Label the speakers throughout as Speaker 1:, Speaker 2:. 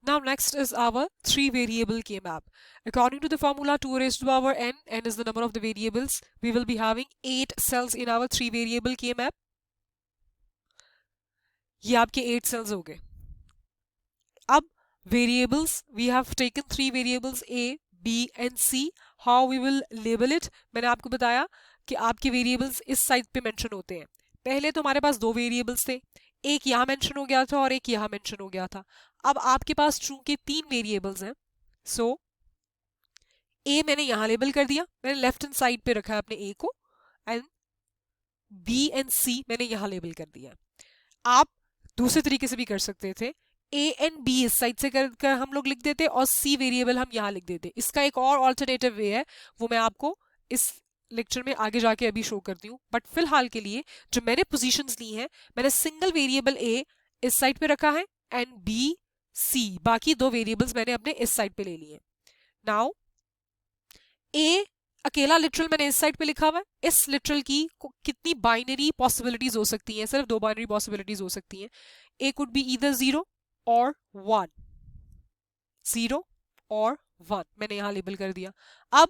Speaker 1: Now next is our three variable K-map. According to the formula 2 raised to the power n is the number of the variables. We will be having 8 cells in our three variable K-map. ये आपके 8 cells हो गए. अब variables, we have taken three variables A, B and C. How we will label it? मैंने आपको बताया कि आपके variables इस साइड पे मेंशन होते हैं. पहले तो हमारे पास दो वेरिएबल्स थे, एक यहाँ मेंशन हो गया था और एक यहाँ मेंशन हो गया था. अब आपके पास चूंकि तीन वेरिएबल्स हैं, सो ए मैंने यहां लेबल कर दिया, मैंने लेफ्ट हैंड साइड पे रखा है अपने ए को, एंड बी एंड सी मैंने यहां लेबल कर दिया. आप दूसरे तरीके से भी कर सकते थे, ए एंड बी इस साइड से कर हम लोग लिख देते और सी वेरिएबल हम यहां लिख देते. इसका एक और ऑल्टरनेटिव वे है, वो मैं आपको इस लेक्चर में आगे जाके अभी शो करती हूँ. बट फिलहाल के लिए जो मैंने पोजीशंस ली हैं, मैंने सिंगल वेरिएबल ए इस साइड पे रखा है एंड बी सी बाकी दो वेरिएबल्स मैंने अपने इस साइड पे ले लिए. नाउ ए अकेला लिटरल मैंने इस साइड पे लिखा हुआ है. इस लिटरल की कितनी बाइनरी पॉसिबिलिटीज हो सकती हैं? सिर्फ दो बाइनरी पॉसिबिलिटीज हो सकती हैं. ए कुड बी ईदर 0 और 1. 0 और 1 मैंने यहां लेबल कर दिया. अब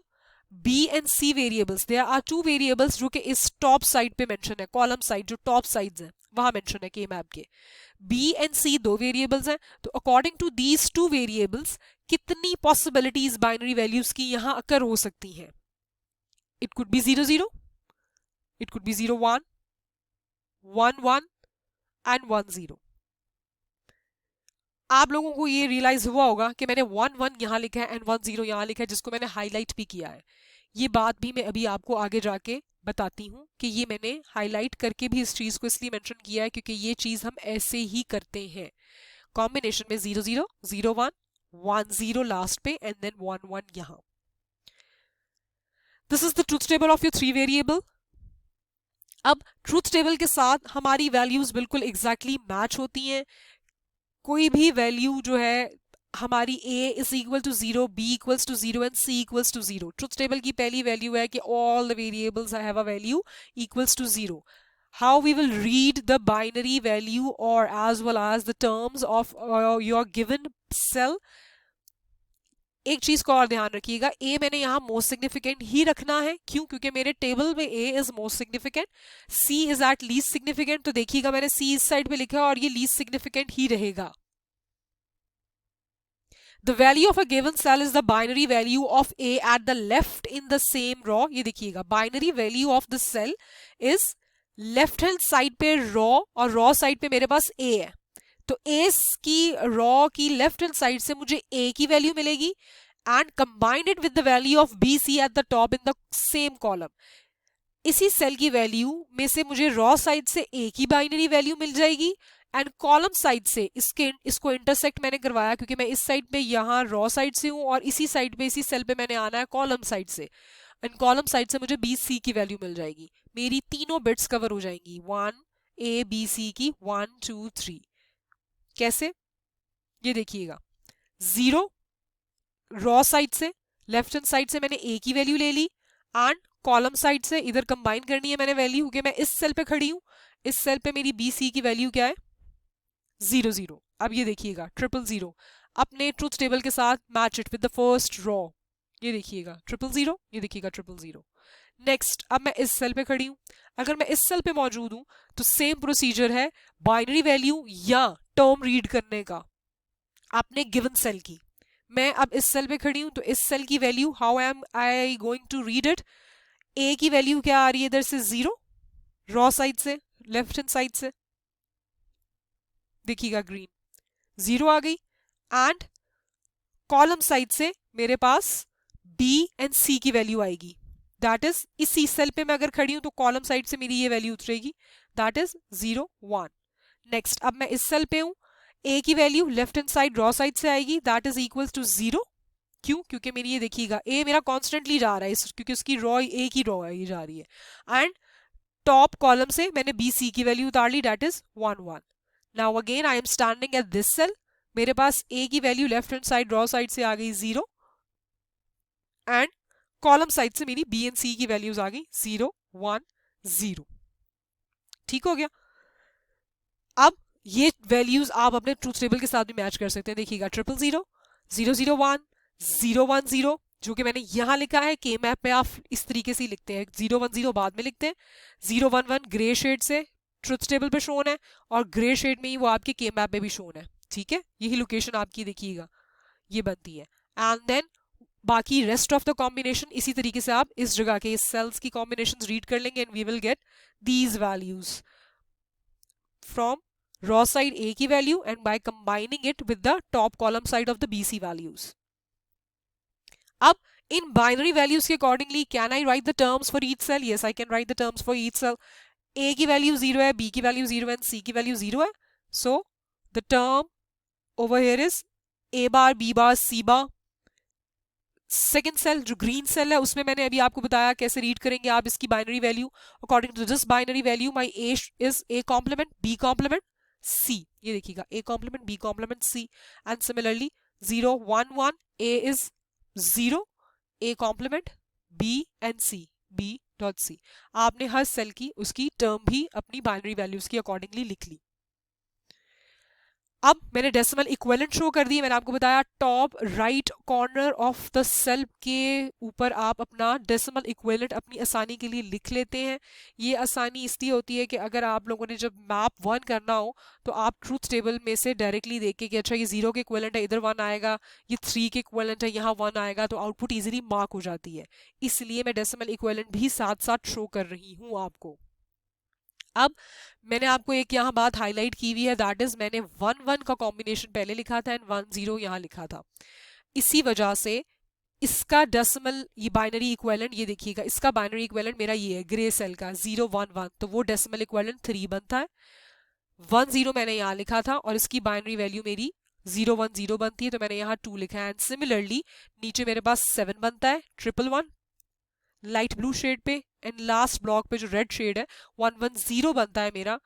Speaker 1: B and C variables, there are two variables जो कि इस टॉप साइड पे मेंशन है, कॉलम साइड जो टॉप साइड्स हैं वहां मेंशन है के मैप के. B एंड C दो वेरिएबल्स हैं, तो according to these two variables कितनी पॉसिबिलिटीज बाइनरी वैल्यूज की यहां अकर हो सकती हैं? It could be 0 0, it could be 0 1, 1 1 and 1 0. आप लोगों को ये रियलाइज हुआ होगा कि मैंने 1 1 यहां लिखा है एंड 1 0 यहां लिखा है, जिसको मैंने हाईलाइट भी किया है. ये बात भी मैं अभी आपको आगे जाके बताती हूँ कि ये मैंने हाईलाइट करके भी इस चीज को इसलिए मेंशन किया है क्योंकि ये चीज हम ऐसे ही करते हैं कॉम्बिनेशन में. 0 0 0 1 1 0 लास्ट पे एंड देन 1 1 यहां. This is the truth table of your three variable. अब ट्रूथ टेबल के साथ हमारी वैल्यूज बिल्कुल एग्जैक्टली मैच होती हैं. कोई भी वैल्यू जो है हमारी a is equal to 0, b equals to 0 and c equals to 0. Truth table की पहली वैल्यू है कि all the variables have a value equals to 0. How we will read the binary value or as well as the terms of your given cell. एक चीज को और ध्यान रखिएगा, ए मैंने यहां मोस्ट सिग्निफिकेंट ही रखना है. क्यों? क्योंकि मेरे टेबल में A is most significant, C is at least significant. तो देखिएगा मैंने सी इस साइड पे लिखा है और ये लीस्ट सिग्निफिकेंट ही रहेगा. The value of a given cell is the binary value of A at the left in the same row. ये देखिएगा, binary value of the cell is left hand side पे raw और raw side पे मेरे पास A है. तो A की raw की left hand side से मुझे A की value मिलेगी and combine it with the value of BC at the top in the same column. इसी सेल की वैल्यू में से मुझे रॉ साइड से ए की बाइनरी वैल्यू मिल जाएगी एंड कॉलम साइड से इसको इंटरसेक्ट मैंने करवाया क्योंकि मैं इस साइड पे यहाँ रॉ साइड से हूँ और इसी साइड पे इसी सेल पे मैंने आना है कॉलम साइड से, एंड कॉलम साइड से मुझे बी सी की वैल्यू मिल जाएगी. मेरी तीनों बिट्स कवर हो जाएंगी, 1 ए बी सी की 1 2 3. कैसे? ये देखिएगा, 0 रॉ साइड से लेफ्ट हैंड साइड से मैंने ए की वैल्यू ले ली एंड कॉलम साइड से इधर कंबाइन करनी है मैंने वैल्यू क्योंकि मैं इस सेल पे खड़ी हूं. इस सेल पे मेरी बी सी की वैल्यू क्या है? 0 0. अब ये देखिएगा 0 0 अपने ट्रूथ टेबल के साथ match it with the first raw. ये देखिएगा 0 0, ये देखिएगा 0 0. नेक्स्ट, अब मैं इस सेल पे खड़ी हूं. अगर मैं इस सेल पे मौजूद हूं तो सेम प्रोसीजर है बाइनरी वैल्यू या टर्म रीड करने का आपने गिवन सेल की. मैं अब इस सेल पे खड़ी हूं तो इस सेल की value how am I going to read it? A की वैल्यू क्या आ रही है इधर से? 0 रॉ साइड से लेफ्ट हैंड साइड से, देखिएगा ग्रीन 0 आ गई एंड कॉलम साइड से मेरे पास बी एंड सी की वैल्यू आएगी. दैट इज इसी सेल पे मैं अगर खड़ी हूं तो कॉलम साइड से मेरी ये वैल्यू उतरेगी, दैट इज 0 1. नेक्स्ट, अब मैं इस सेल पे हूं, ए की value left hand side row side से आएगी, दैट इज इक्वल टू 0. क्यों? क्योंकि मेरी ये देखिएगा ए मेरा कॉन्स्टेंटली जा रहा है क्योंकि उसकी रॉ ए की रॉ है, ये जा रही है एंड टॉप कॉलम से मैंने बी सी की वैल्यू उतार ली, that is 1 1. Now again I am standing at this cell, मेरे पास ए की value left hand side row side से आ गई 0 एंड कॉलम साइड से मेरी बी एंड सी की वैल्यूज आ गई 0 1 0. ठीक हो गया? अब ये वैल्यूज आप अपने ट्रूथ टेबल के साथ भी मैच कर सकते हैं। देखिएगा 000, 001, 010, जो कि मैंने यहां लिखा है। के मैप पे आप इस तरीके से ही लिखते हैं, 010 बाद में लिखते हैं, 011 ग्रे शेड से ट्रुथ टेबल पे शोन है और ग्रे शेड में ही वो आपके के मैप पे भी शोन है। ठीक है, यही लोकेशन आपकी देखिएगा ये बनती है। एंड देन बाकी रेस्ट ऑफ द कॉम्बिनेशन इसी तरीके से आप इस जगह के इस सेल्स की कॉम्बिनेशन रीड कर लेंगे and we will get these values from raw side A की value and by combining it with the top column side of the BC values. अब in binary values के accordingly can I write the terms for each cell? Yes, I can write the terms for each cell. A की value 0 है, B की value 0 है and C की value 0 है. So the term over here is A bar, B bar, C bar. Second cell जो green cell है उसमें मैंने अभी आपको बताया कैसे रीड करेंगे आप इसकी binary value. According to this binary value my A is A complement, B complement, C। ये देखिएगा A complement, B complement, C and similarly 0 1 1 A is 0, A complement, B and C, B dot C। आपने हर cell की उसकी term भी अपनी binary values की accordingly लिख ली। अब मैंने डेसिमल इक्विवेलेंट शो कर दी। मैंने आपको बताया top right corner of the cell के ऊपर आप अपना डेसिमल इक्विवेलेंट अपनी आसानी के लिए लिख लेते हैं। ये आसानी इसलिए होती है कि अगर आप लोगों ने जब मैप 1 करना हो तो आप ट्रूथ टेबल में से डायरेक्टली देख के अच्छा ये 0 के इक्विवेलेंट है, इधर 1 आएगा, ये 3 के इक्विवेलेंट है, यहाँ 1 आएगा, तो आउटपुट इजीली मार्क हो जाती है। इसलिए मैं डेसिमल इक्विवेलेंट भी साथ साथ शो कर रही हूँ आपको। अब मैंने आपको एक यहाँ बात हाईलाइट की हुई है, दैट इज मैंने 1-1 का कॉम्बिनेशन पहले लिखा था एंड 1-0 यहाँ लिखा था। इसी वजह से इसका डेसिमल ये बाइनरी इक्विवेलेंट, ये देखिएगा इसका बाइनरी इक्विवेलेंट मेरा ये है ग्रे सेल का 0-1-1, तो वो डेसिमल इक्विवेलेंट 3 बनता है। 1-0 मैंने यहाँ लिखा था और इसकी बाइनरी वैल्यू मेरी 0-1-0 बनती है, तो मैंने यहाँ 2 लिखा है। एंड सिमिलरली नीचे मेरे पास 7 बनता है, 1-1-1 लाइट ब्लू शेड पे, एंड लास्ट ब्लॉक पे जो रेड शेड है 1-1-0 बनता है मेरा,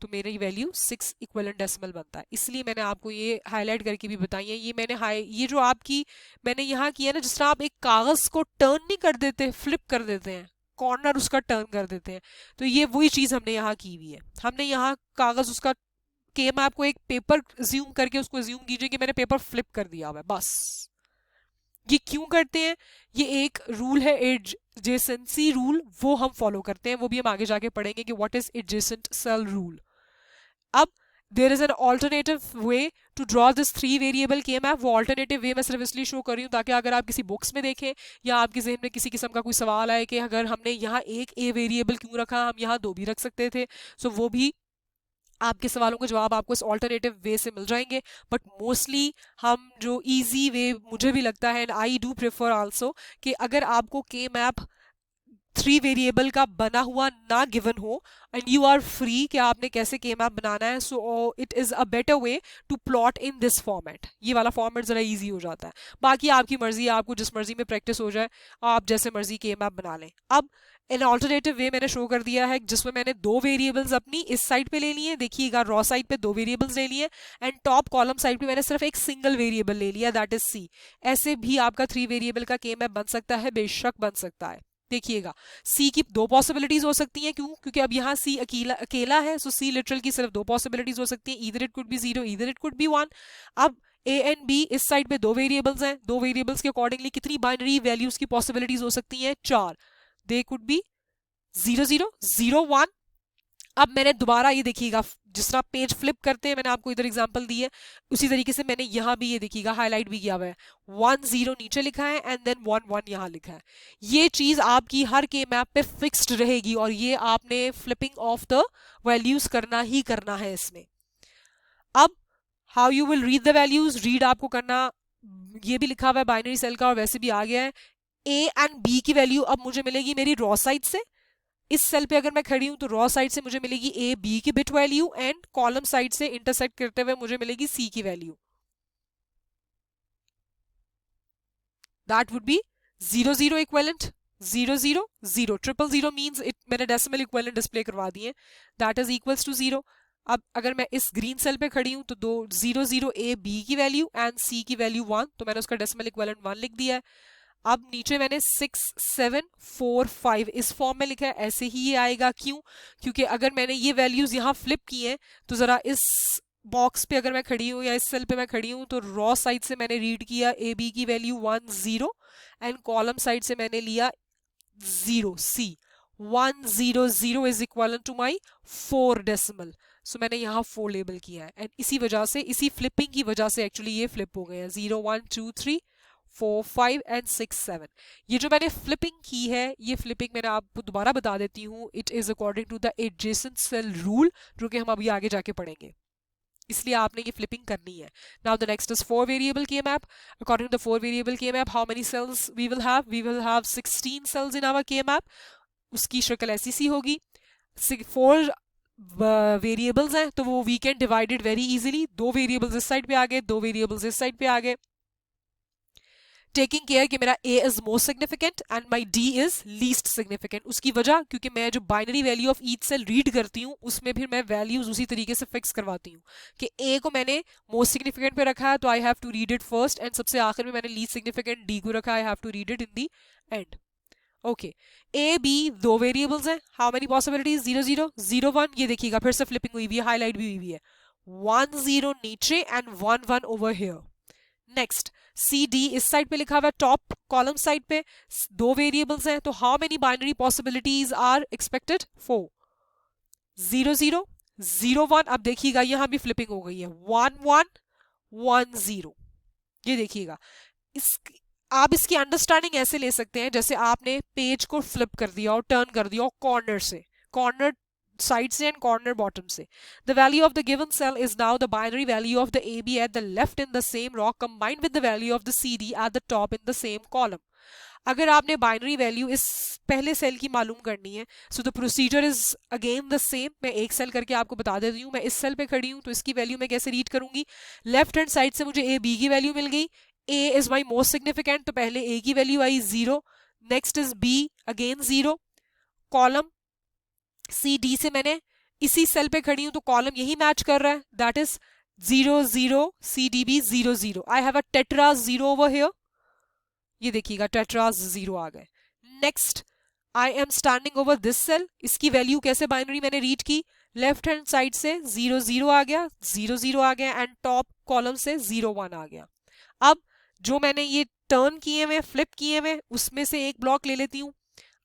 Speaker 1: तो मेरी वैल्यू 6 इक्विवेलेंट डेसिमल बनता है। इसलिए मैंने आपको ये हाईलाइट करके भी बताई है। ये मैंने ये जो आपकी मैंने यहाँ किया ना, जिस तरह आप एक कागज को टर्न नहीं कर देते, फ्लिप कर देते हैं, कॉर्नर उसका टर्न कर देते हैं, तो ये वही चीज हमने यहाँ की हुई है। हमने यहाँ कागज उसका के मैं आपको एक पेपर ज्यूम करके उसको ज्यूम कीजिए कि मैंने पेपर फ्लिप कर दिया हुआ है, बस। ये क्यों करते हैं? ये एक रूल है एडजेसेंसी रूल, वो हम फॉलो करते हैं, वो भी हम आगे जाके पढ़ेंगे कि what is adjacent cell rule. अब there is an alternative way to draw this 3 variable K map. वो ऑल्टरनेटिव वे मैं सिर्फ इसलिए शो कर रही हूँ ताकि अगर आप किसी बुक्स में देखें या आपके ज़हन में किसी किस्म का कोई सवाल आए कि अगर हमने यहाँ एक ए वेरिएबल क्यों रखा, हम यहाँ 2 भी रख सकते थे, सो वो भी आपके सवालों के जवाब आपको इस ऑल्टरनेटिव वे से मिल जाएंगे। बट मोस्टली हम जो इजी वे मुझे भी लगता है and I do prefer also कि अगर आपको के मैप 3 वेरिएबल का बना हुआ ना गिवन हो एंड यू आर फ्री कि आपने कैसे के मैप बनाना है, so it is a better way to plot in this format. ये वाला फॉर्मेट जरा इजी हो जाता है। बाकी आपकी मर्जी है, आपको जिस मर्जी में प्रैक्टिस हो जाए आप जैसे मर्जी के मैप बना लें। अब एन ऑल्टरनेटिव वे मैंने शो कर दिया है जिसमें मैंने 2 वेरिएबल्स अपनी इस साइड पे ले लिए, देखिएगा रॉ साइड पे 2 वेरिएबल्स ले लिए एंड टॉप कॉलम साइड पे मैंने सिर्फ एक सिंगल वेरिएबल ले लिया, दैट इज सी। ऐसे भी आपका 3 वेरिएबल का के मैप बन सकता है, बेशक बन सकता है। देखिएगा सी की 2 पॉसिबिलिटीज हो सकती हैं, क्यों? क्योंकि अब यहाँ सी अकेला है, सो सी लिटरल की सिर्फ 2 पॉसिबिलिटीज हो सकती हैं, either it could be 0, either it could B 1। अब ए एंड बी इस साइड पे 2 वेरिएबल्स हैं, 2 वेरिएबल्स के अकॉर्डिंगली कितनी बाइनरी वैल्यूज की पॉसिबिलिटीज हो सकती हैं? 4। They could be 0-0, 0-1। अब मैंने दोबारा ये देखिएगा जिस तरह पेज फ्लिप करते हैं, मैंने आपको इधर एग्जांपल दी है, उसी तरीके से मैंने यहाँ भी ये देखिएगा हाईलाइट भी किया हुआ है, 1-0 नीचे लिखा है एंड देन 1-1 यहाँ लिखा है। ये चीज आपकी हर के मैप पे फिक्स्ड रहेगी और ये आपने फ्लिपिंग ऑफ द वैल्यूज करना ही करना है इसमें। अब how you will read the values, read आपको करना, ये भी लिखा हुआ है बाइनरी सेल का और वैसे भी आ गया है। ए एंड बी की वैल्यू अब मुझे मिलेगी मेरी रॉ साइड से, इस सेल पे अगर मैं खड़ी हूं तो रॉ साइड से मुझे मिलेगी ए बी की bit value and column side से इंटरसेक्ट करते हुए मुझे मिलेगी सी की value, that would be 0-0 equivalent, 0-0 0, 000 means it, मैंने डेसिमल इक्विवेलेंट डिस्प्ले करवा दिए, दैट इज इक्वल्स टू 0। अब अगर मैं इस ग्रीन सेल पे खड़ी हूं तो 0-0 ए बी की वैल्यू एंड सी की वैल्यू 1, तो मैंने उसका डेसिमल इक्विवेलेंट 1 लिख दिया है। अब नीचे मैंने 6 7 4 5 इस फॉर्म में लिखा है, ऐसे ही ये आएगा। क्यों? क्योंकि अगर मैंने ये वैल्यूज यहाँ फ्लिप की हैं तो जरा इस बॉक्स पे अगर मैं खड़ी हूँ या इस सेल पे मैं खड़ी हूँ तो रॉ साइड से मैंने रीड किया ए बी की वैल्यू 1 0 एंड कॉलम साइड से मैंने लिया 0 सी। 1 0 0 is equal to my 4 decimal. So मैंने यहाँ 4 लेबल किया है एंड इसी वजह से, इसी फ्लिपिंग की वजह से एक्चुअली ये फ्लिप हो गए हैं। 0 1 2 3 4 5 एंड 6 7। ये जो मैंने फ्लिपिंग की है, ये फ्लिपिंग मैंने आपको दोबारा बता देती हूँ, it is according to the adjacent cell rule, जो कि हम अभी आगे जाके पढ़ेंगे, इसलिए आपने ये फ्लिपिंग करनी है। Now the next is 4 variable K map. According to the 4 variable K map, how many cells we will have? We will have 16 cells in our K map. उसकी शक्ल ऐसी सी होगी। 4 वेरिएबल्स हैं तो वो we can divided very easily. 2 variables इस side पे आ गए, 2 वेरिएबल्स इस साइड पे आ गए, टेकिंग केयर कि मेरा a is most significant and my d is least significant. उसकी वजह, क्योंकि मैं जो binary value of each cell read करती हूँ उसमें फिर मैं वैल्यूज उसी तरीके से फिक्स करवाती हूँ कि a को मैंने मोस्ट सिग्निफिकेंट पे रखा है तो I have to read it first, and सबसे आखिर में मैंने लीस्ट सिग्निफिकेंट d को रखा, I have to read it in the end. Okay, A B 2 variables हैं। How many possibilities? 0 0 0 1। ये देखिएगा फिर से फ्लिपिंग हुई हुई है, हाईलाइट भी हुई हुई है। 1 0 नीचे and 1 1 over here. Next C D इस साइड पे लिखा हुआ है, टॉप कॉलम साइड पे 2 वेरिएबल्स हैं तो how many binary possibilities are expected? 4। 0 0 0 1। अब देखिएगा यहां भी फ्लिपिंग हो गई है, 1 1 1 0। ये देखिएगा, इस आप इसकी अंडरस्टैंडिंग ऐसे ले सकते हैं जैसे आपने पेज को फ्लिप कर दिया और टर्न कर दिया कॉर्नर से, कॉर्नर साइड से एंड कॉर्नर बॉटम से। The value of the given cell is now the binary value of the AB at the left in the same row combined with the value of the CD at the top in the same column. अगर आपने binary value इस पहले cell की मालूम करनी है, so the procedure is again the same. मैं एक सेल करके आपको बता देती हूँ। मैं इस सेल पे खड़ी हूँ तो इसकी वैल्यू मैं कैसे रीड करूंगी? लेफ्ट हैंड साइड से मुझे ए बी की वैल्यू मिल गई। A is my most significant तो पहले ए की वैल्यू आई 0, next is B again 0। Column C D से मैंने इसी सेल पे खड़ी हूं तो कॉलम यही मैच कर रहा है, that is 0 0 C D B 0 0। I have a tetrads 0 over here. ये देखिएगा टेट्राज 0 आ गए। Next I am standing over this cell. इसकी वैल्यू कैसे बाइनरी मैंने रीड की? लेफ्ट हैंड साइड से 0 0 आ गया, 0 0 आ गया एंड टॉप कॉलम से 0 1 आ गया। अब जो मैंने ये टर्न किए हुए, फ्लिप किए हुए, उसमें से एक ब्लॉक ले लेती हूँ।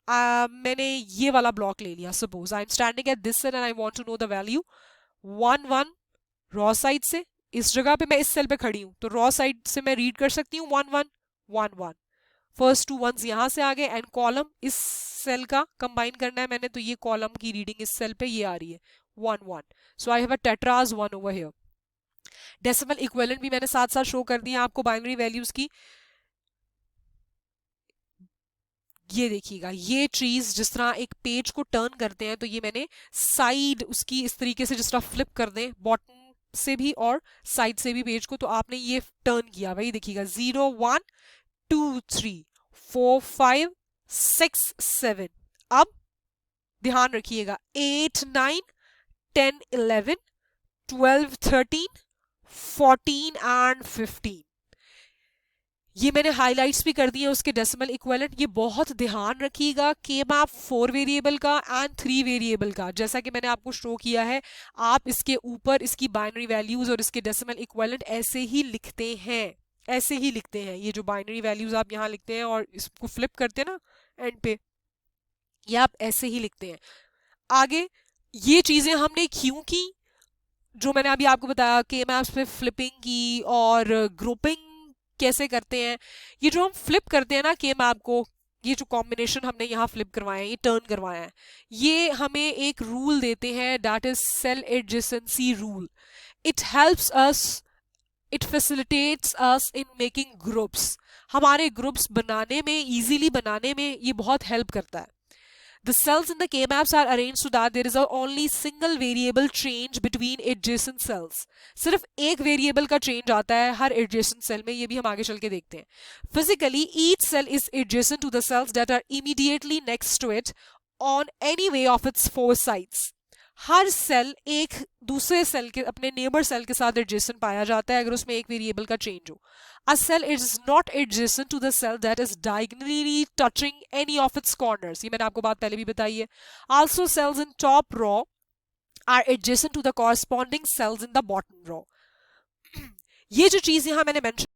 Speaker 1: मैंने ये वाला ब्लॉक ले लिया। Suppose I am standing at this cell and I want to know the value 1 1 row side से। इस जगह पे मैं इस सेल पे खड़ी हूं तो रॉ साइड से मैं रीड कर सकती हूँ 1 1 1 1। फर्स्ट 2 1s यहां से आ गए एंड कॉलम इस सेल का कंबाइन करना है मैंने, तो ये कॉलम की रीडिंग इस सेल पे ये आ रही है 1 1। So I have a tetras 1 over here. Decimal equivalent भी मैंने साथ साथ शो कर दिया आपको बाइनरी वैल्यूज की। ये देखिएगा, ये ट्रीज जिस तरह एक पेज को टर्न करते हैं तो ये मैंने साइड उसकी इस तरीके से जिस तरह फ्लिप कर दें बॉटम से भी और साइड से भी पेज को, तो आपने ये टर्न किया। वही देखिएगा 0 1 2 3 4 5 6 7। अब ध्यान रखिएगा 8 9 10 11 12 13 14 एंड 15। ये मैंने हाइलाइट्स भी कर दिए उसके डेसिमल इक्विवेलेंट। ये बहुत ध्यान रखिएगा के मैप 4 वेरिएबल का एंड 3 वेरिएबल का, जैसा कि मैंने आपको शो किया है, आप इसके ऊपर इसकी बाइनरी वैल्यूज और इसके डेसिमल इक्विवेलेंट ऐसे ही लिखते हैं, ऐसे ही लिखते हैं। ये जो बाइनरी वैल्यूज आप यहाँ लिखते हैं और इसको फ्लिप करते हैं ना एंड पे, ये आप ऐसे ही लिखते हैं। आगे ये चीजें हमने क्यों की, जो मैंने अभी आपको बताया के मैप्स पे फ्लिपिंग की और ग्रुपिंग कैसे करते हैं। ये जो हम फ्लिप करते हैं ना के मैप को, ये जो कॉम्बिनेशन हमने यहाँ फ्लिप करवाया है, ये टर्न करवाया है, ये हमें एक रूल देते हैं, that is cell adjacency rule. It helps us, it facilitates us in making groups. हमारे ग्रुप्स बनाने में, इजीली बनाने में ये बहुत हेल्प करता है। The cells in the K-maps are arranged so that there is a only single variable change between adjacent cells. सिर्फ एक वेरिएबल का चेंज आता है हर adjacent cell में, ये भी हम आगे चल के देखते हैं। Physically, each cell is adjacent to the cells that are immediately next to it on any way of its 4 sides. हर सेल एक दूसरे सेल के अपने नेबर सेल के साथ एडजेसेंट पाया जाता है अगर उसमें एक वेरिएबल का चेंज हो. A cell is not adjacent to the cell that is diagonally touching any of its corners. ये मैंने आपको बात पहले भी बताई है. Also cells in top row are adjacent to the corresponding cells in the bottom row. ये जो चीज यहाँ मैंने मेंशन